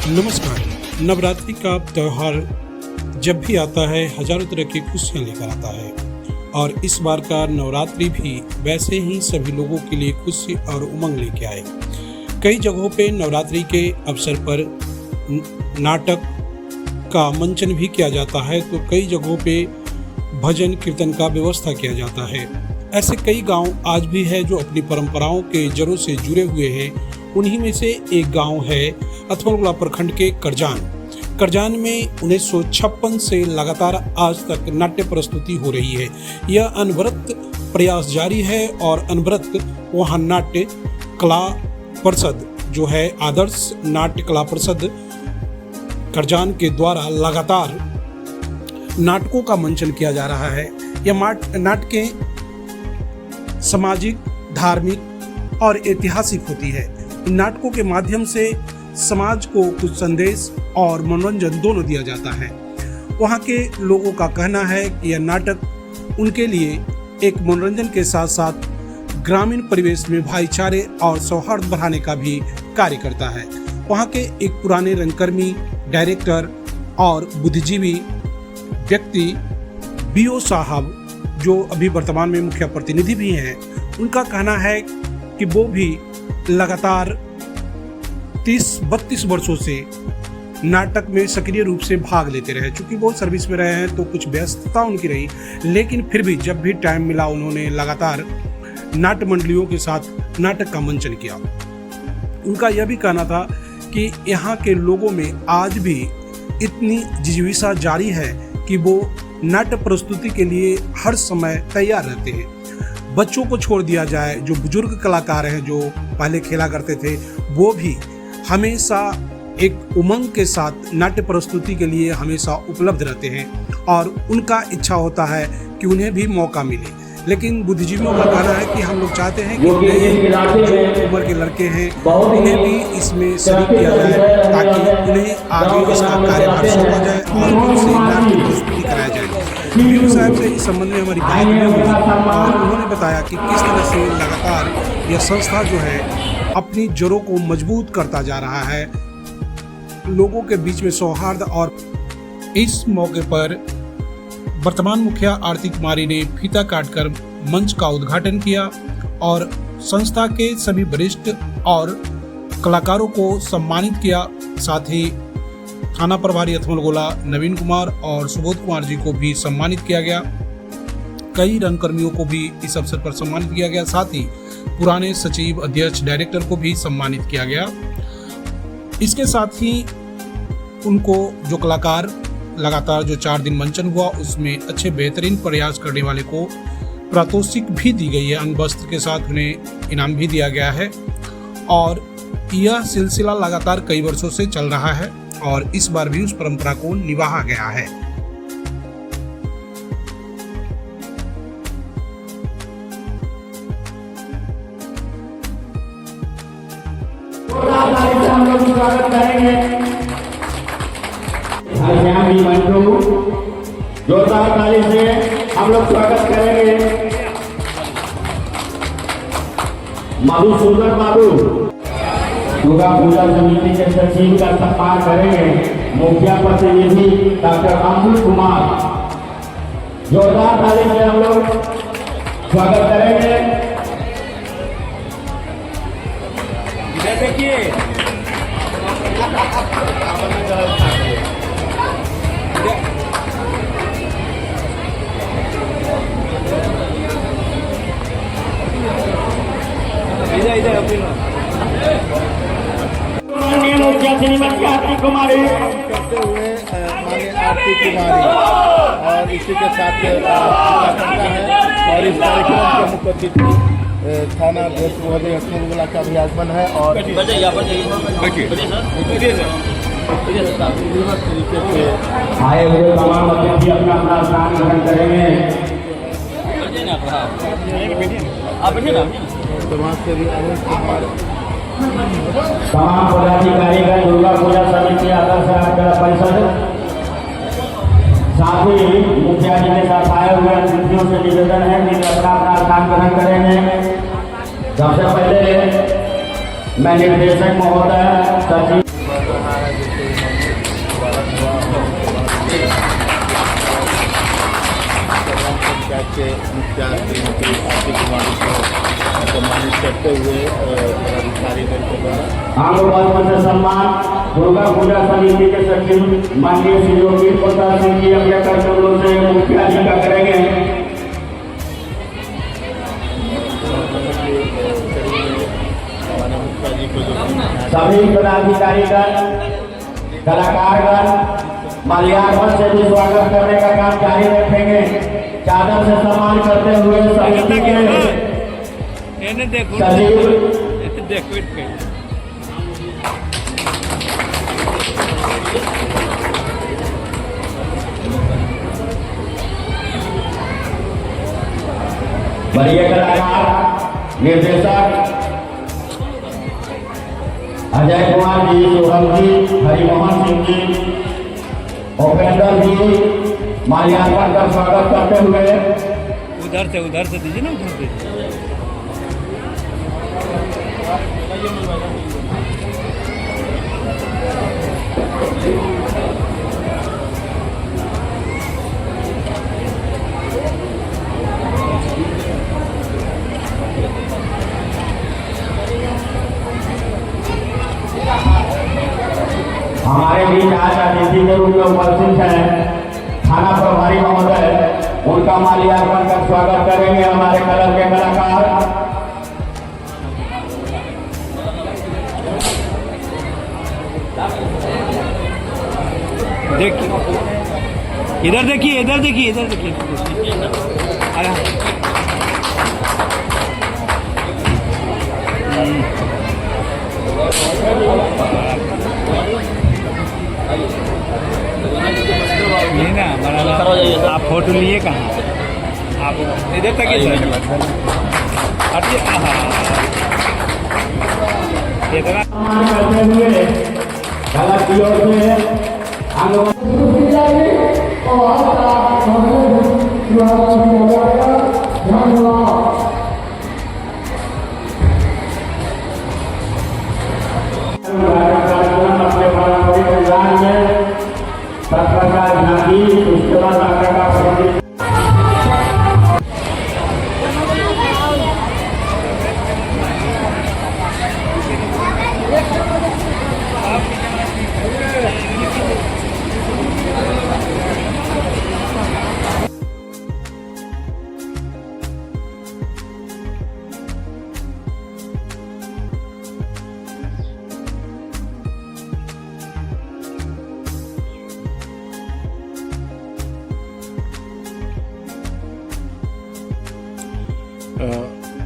नमस्कार। नवरात्रि का त्यौहार जब भी आता है हजारों तरह की खुशियाँ लेकर आता है और इस बार का नवरात्रि भी वैसे ही सभी लोगों के लिए खुशी और उमंग लेके आए। कई जगहों पे नवरात्रि के अवसर पर नाटक का मंचन भी किया जाता है, तो कई जगहों पे भजन कीर्तन का व्यवस्था किया जाता है। ऐसे कई गांव आज भी है जो अपनी परंपराओं के जड़ों से जुड़े हुए हैं। उन्हीं में से एक गांव है अथमलगोला प्रखंड के करजान में 1956 से लगातार आज तक नाट्य प्रस्तुति हो रही है। यह अनवरत प्रयास जारी है और अनवरत वहाँ नाट्य कला परिषद जो है आदर्श नाट्य कला परिषद करजान के द्वारा लगातार नाटकों का मंचन किया जा रहा है। यह नाटकें सामाजिक, धार्मिक और ऐतिहासिक होती है। इन नाटकों के माध्यम से समाज को कुछ संदेश और मनोरंजन दोनों दिया जाता है। वहाँ के लोगों का कहना है कि यह नाटक उनके लिए एक मनोरंजन के साथ साथ ग्रामीण परिवेश में भाईचारे और सौहार्द बढ़ाने का भी कार्य करता है। वहाँ के एक पुराने रंगकर्मी, डायरेक्टर और बुद्धिजीवी व्यक्ति B.O. साहब, जो अभी वर्तमान में मुख्य प्रतिनिधि भी हैं, उनका कहना है कि वो भी लगातार 30-32 वर्षों से नाटक में सक्रिय रूप से भाग लेते रहे। चूँकि वो सर्विस में रहे हैं तो कुछ व्यस्तता उनकी रही, लेकिन फिर भी जब भी टाइम मिला उन्होंने लगातार नाट्य मंडलियों के साथ नाटक का मंचन किया। उनका यह भी कहना था कि यहाँ के लोगों में आज भी इतनी जिज्ञासा जारी है कि वो नाट्य प्रस्तुति के लिए हर समय तैयार रहते हैं। बच्चों को छोड़ दिया जाए, जो बुजुर्ग कलाकार हैं जो पहले खेला करते थे, वो भी हमेशा एक उमंग के साथ नाट्य प्रस्तुति के लिए हमेशा उपलब्ध रहते हैं और उनका इच्छा होता है कि उन्हें भी मौका मिले। लेकिन बुद्धिजीवियों का कहना है कि हम लोग चाहते हैं कि जो उम्र के लड़के हैं उन्हें भी इसमें शरीक किया जाए ताकि उन्हें आगे इसका कार्यभार सौंपा जाए और उनसे नाट्य प्रस्तुति कराया जाए। B.O. साहब से इस संबंध में हमारी बात हुई और उन्होंने बताया कि किस तरह से लगातार यह संस्था जो है अपनी जड़ों को मजबूत करता जा रहा है, लोगों के बीच में सौहार्द। और इस मौके पर वर्तमान मुखिया आरती कुमारी ने फीता काटकर मंच का उद्घाटन किया और संस्था के सभी वरिष्ठ और कलाकारों को सम्मानित किया। साथ ही थाना प्रभारी अथमलगोला नवीन कुमार और सुबोध कुमार जी को भी सम्मानित किया गया। कई रंगकर्मियों को भी इस अवसर पर सम्मानित किया गया। साथ ही पुराने सचिव, अध्यक्ष, डायरेक्टर को भी सम्मानित किया गया। इसके साथ ही उनको जो कलाकार लगातार जो 4 दिन मंचन हुआ उसमें अच्छे बेहतरीन प्रयास करने वाले को पारितोषिक भी दी गई है। अंग वस्त्र के साथ उन्हें इनाम भी दिया गया है और यह सिलसिला लगातार कई वर्षों से चल रहा है और इस बार भी उस परंपरा को निभाया गया है। हम लोग स्वागत करेंगे भाई मंटू, जोरदार ताली से हम लोग स्वागत करेंगे मधुसूदन बाबू। दुर्गा पूजा समिति के सचिव का सम्मान करेंगे मुखिया प्रतिनिधि डॉक्टर अमूल कुमार। जोरदार ताली से हम लोग स्वागत करेंगे। देखिए मुखिया श्रीमती आरती कुमारी करते हुए माननीय आरती कुमारी और इसी के साथ है और इस कार्यक्रम के मुख्य अतिथि थाना अध्यक्ष महोदय अथमलगोला का भी आगमन है और तरीके से आए हुए तमाम अतिथि अपना स्थान ग्रहण करेंगे। तमाम पदाधिकारी दुर्गा पूजा समिति आदर्श परिषद साथ ही मुखिया जी के साथ आए हुए अतिथियों से निवेदन है कि अपना स्थान ग्रहण करेंगे। सबसे पहले मैं निर्देशक महोदय सचिव आंगनबाड़ी से सम्मान दुर्गा पूजा समिति के सचिव माननीय श्री योगी प्रसाद सिंह जी अपने कर्तव्यों से मुख्याधिकार करेंगे। सभी पदाधिकारीगण कलाकारगण माल्यार्पण से भी स्वागत करने का काम जारी रखेंगे। चादर से सम्मान करते हुए समिति के सचिव वरीय कलाकार निर्देशक अजय कुमार जी, सोहम जी, हरिमोहन सिंह जी, उपेंद्र जी माल्यार्पण का स्वागत करते हुए उधर से दीजिए ना, उधर से। हमारे बीच आज अतिथि के रूप में उपस्थित हैं थाना प्रभारी महोदय, उनका माल्यार्पण कर स्वागत करेंगे हमारे कलर के कलाकार। देखिए इधर देखिए, इधर देखिए, इधर देखिए। ये ना बड़ा आप फोटो लिए कहाँ? आप इधर तक ही हटिए। इतना करते हुए गलत की ओर से अपने पारंपरिक अंदाज में प्रकार झांकी, उसके बाद नाटक का प्रदर्शन।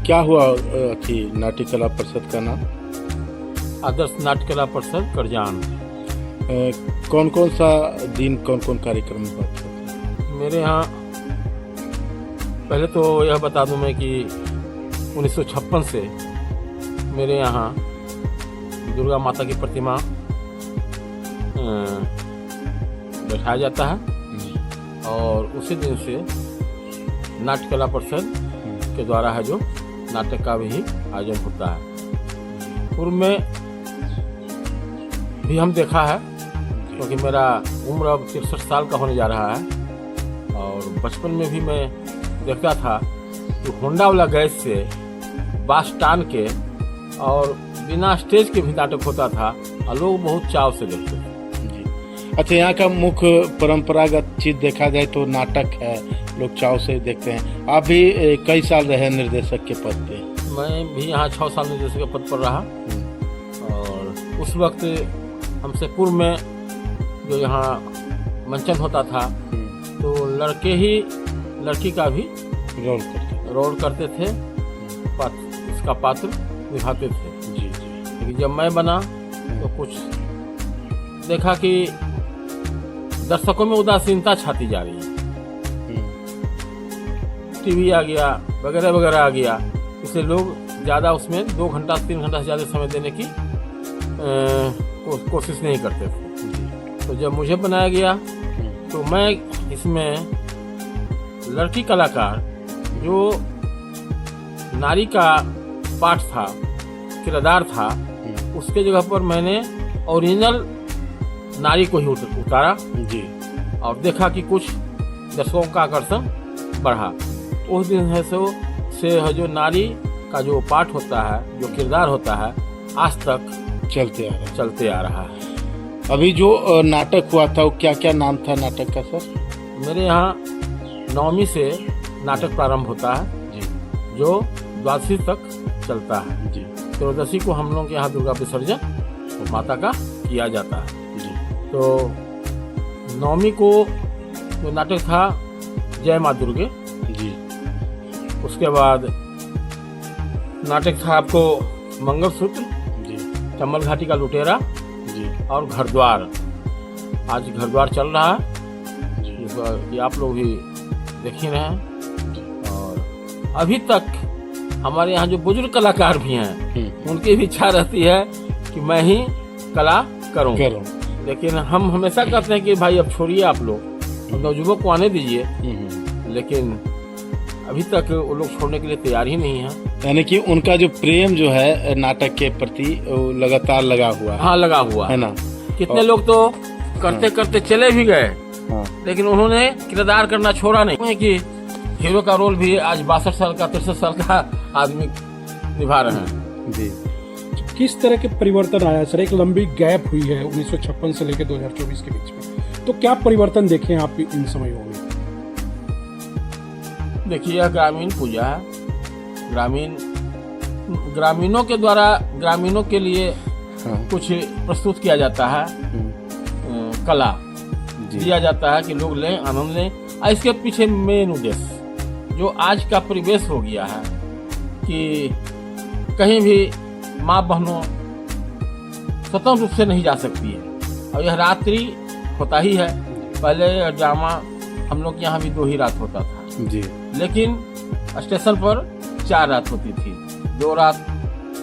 क्या हुआ थी नाट्य कला परिषद का नाम? आदर्श नाट्य कला परिषद करजान। कौन कौन सा दिन कौन कौन कार्यक्रम हुआ था? मेरे यहाँ पहले तो यह बता दूं मैं कि 1956 से मेरे यहाँ दुर्गा माता की प्रतिमा बैठाया जाता है और उसी दिन से नाट्य कला परिषद के द्वारा है जो नाटक का भी आयोजन होता है। पूर्व में भी हम देखा है क्योंकि मेरा उम्र अब 63 साल का होने जा रहा है और बचपन में भी मैं देखता था कि होंडा वाला गैस से बाँस टान के और बिना स्टेज के भी नाटक होता था और लोग बहुत चाव से देखते थे। अच्छा, यहाँ का मुख्य परंपरागत चीज देखा जाए तो नाटक है, लोग चाव से देखते हैं। आप भी कई साल रहे निर्देशक के पद पे? मैं भी यहाँ 6 साल निर्देशक के पद पर रहा और उस वक्त हमसे पूर्व में जो यहाँ मंचन होता था तो लड़के ही लड़की का भी रोल करते थे, इसका पात्र निभाते थे। जी। लेकिन जब मैं बना तो कुछ देखा कि दर्शकों में उदासीनता छाती जा रही है, टीवी आ गया वगैरह वगैरह आ गया, इसलिए लोग ज़्यादा उसमें 2 घंटा 3 घंटा से ज़्यादा समय देने की कोशिश नहीं करते थे। तो जब मुझे बनाया गया तो मैं इसमें लड़की कलाकार जो नारी का पाठ था, किरदार था, उसके जगह पर मैंने ओरिजिनल नारी को ही उतारा जी और देखा कि कुछ दर्शकों का आकर्षण बढ़ा। उस दिन है से जो नारी का जो पाठ होता है, जो किरदार होता है, आज तक चलते आ रहा है। अभी जो नाटक हुआ था वो क्या क्या नाम था नाटक का सर? मेरे यहाँ 9वीं से नाटक प्रारंभ होता है जी जो द्वादशी तक चलता है। जी त्रयोदशी को हम लोग के यहाँ दुर्गा विसर्जन माता का किया जाता है। जी तो 9वीं को जो नाटक था जय माँ दुर्गे, जी उसके बाद नाटक था आपको मंगलसूत्र, जी चंबल घाटी का लुटेरा जी और घर द्वार। आज घर द्वार चल रहा है, जी ये आप लोग भी देख ही रहे हैं। और अभी तक हमारे यहाँ जो बुजुर्ग कलाकार भी हैं उनकी भी इच्छा रहती है कि मैं ही कला करूं। लेकिन हम हमेशा कहते हैं कि भाई अब छोड़िए आप लोग, नवयुवक को आने दीजिए, लेकिन अभी तक वो लोग छोड़ने के लिए तैयार ही नहीं है। यानी कि उनका जो प्रेम जो है नाटक के प्रति वो लगातार लगा हुआ है। हाँ, लगा हुआ है ना। कितने लोग तो करते करते चले भी गए, लेकिन उन्होंने किरदार करना छोड़ा नहीं है कि हीरो का रोल भी आज 62 साल का 63 साल का आदमी निभा रहे हैं। जी किस तरह के परिवर्तन आया सर? एक लंबी गैप हुई है 1956 से लेकर 2024 के बीच में, तो क्या परिवर्तन देखें आप इन समयों में? देखिए, यह ग्रामीण पूजा है। ग्रामीणों के द्वारा ग्रामीणों के लिए कुछ प्रस्तुत किया जाता है, कला दिया जाता है कि लोग लें, आनंद लें। और इसके पीछे मेन उद्देश्य जो आज का परिवेश हो गया है कि कहीं भी माँ बहनों स्वतंत्र रूप से नहीं जा सकती है, और यह रात्रि होता ही है। पहले यह ड्रामा हम लोग यहाँ भी 2 ही रात होता था जी, लेकिन स्टेशन पर 4 रात होती थी। 2 रात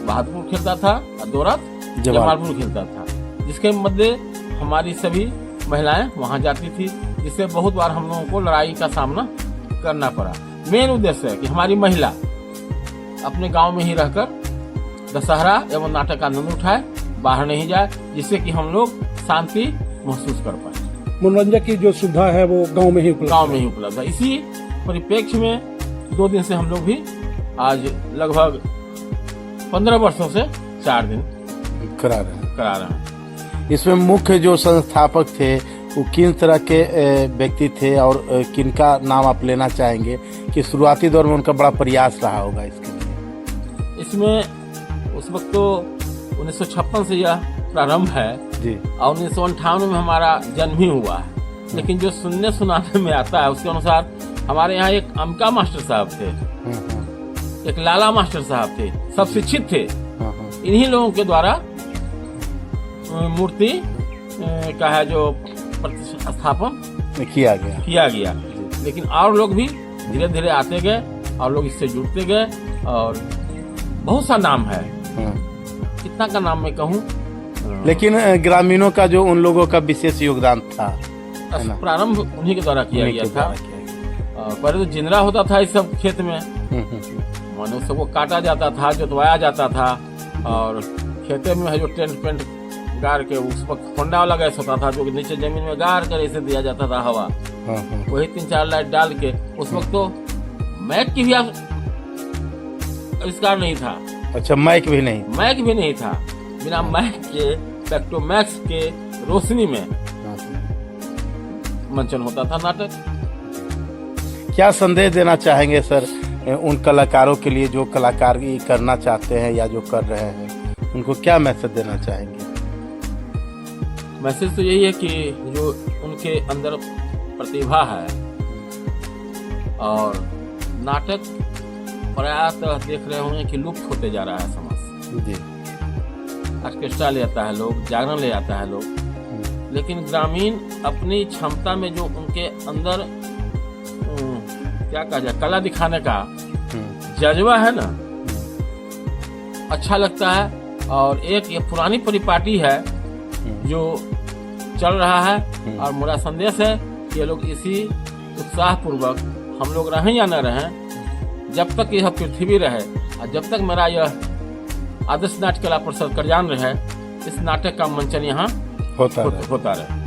बहादुरपुर खेलता था और 2 रात जमालपुर खेलता था, जिसके मध्य हमारी सभी महिलाएं वहां जाती थी, जिससे बहुत बार हम लोगों को लड़ाई का सामना करना पड़ा। मेन उद्देश्य है कि हमारी महिला अपने गांव में ही रहकर दशहरा एवं नाटक का आनंद उठाए, बाहर नहीं जाए, जिससे कि हम लोग शांति महसूस कर पाए। मनोरंजन की जो सुविधा है वो गांव में ही उपलब्ध है। इसी परिप्रेक्ष्य में 2 दिन से हम लोग भी आज लगभग 15 वर्षों से 4 दिन करा रहे हैं। इसमें मुख्य जो संस्थापक थे वो किन तरह के व्यक्ति थे और किनका नाम आप लेना चाहेंगे कि शुरुआती दौर में उनका बड़ा प्रयास रहा होगा इसके लिए? इसमें उस वक्त तो 1956 से यह प्रारंभ है जी, और 1958 में हमारा जन्म ही हुआ है। लेकिन जो सुनने सुनाने में आता है उसके अनुसार हमारे यहाँ एक अमका मास्टर साहब थे, एक लाला मास्टर साहब थे, सब शिक्षित थे। इन्हीं लोगों के द्वारा मूर्ति का है जो प्रतिस्थापन किया गया। लेकिन और लोग भी धीरे धीरे आते गए और लोग इससे जुड़ते गए, और बहुत सा नाम है, कितना का नाम मैं कहूँ। लेकिन ग्रामीणों का जो उन लोगों का विशेष योगदान था, प्रारंभ उन्हीं के द्वारा किया गया था। पहले तो जिंदरा होता था इस सब खेत में, मानो सबको काटा जाता था, जोतवाया जाता था, और खेते में है जो टेंट पेंट गाड़ के, उस वक्त होंडा वाला गैस होता था जो नीचे जमीन में गाड़ कर ऐसे दिया जाता था हवा, वही 3-4 लाइट डाल के। उस वक्त तो मैक की भी आविष्कार नहीं था। अच्छा, मैक भी नहीं था। बिना मैक के पेक्टोमैक्स के रोशनी में मंचन होता था नाटक। क्या संदेश देना चाहेंगे सर उन कलाकारों के लिए जो कलाकारी करना चाहते हैं या जो कर रहे हैं, उनको क्या मैसेज देना चाहेंगे? मैसेज तो यही है कि जो उनके अंदर प्रतिभा है, और नाटक प्रायः देख रहे होंगे कि लुप्त होते जा रहा है समाज जी। ऑर्केस्ट्रा ले आता है लोग, जागरण ले आता है लोग, लेकिन ग्रामीण अपनी क्षमता में जो उनके अंदर क्या कहा जाए, कला दिखाने का जज्बा है ना, अच्छा लगता है। और एक ये पुरानी परिपाटी है जो चल रहा है, और मेरा संदेश है कि ये लोग इसी उत्साह पूर्वक हम लोग रहें या न रहें, जब तक यह पृथ्वी रहे और जब तक मेरा यह आदर्श नाट्य कला परिषद कल्याण रहे, इस नाटक का मंचन यहाँ होता रहे।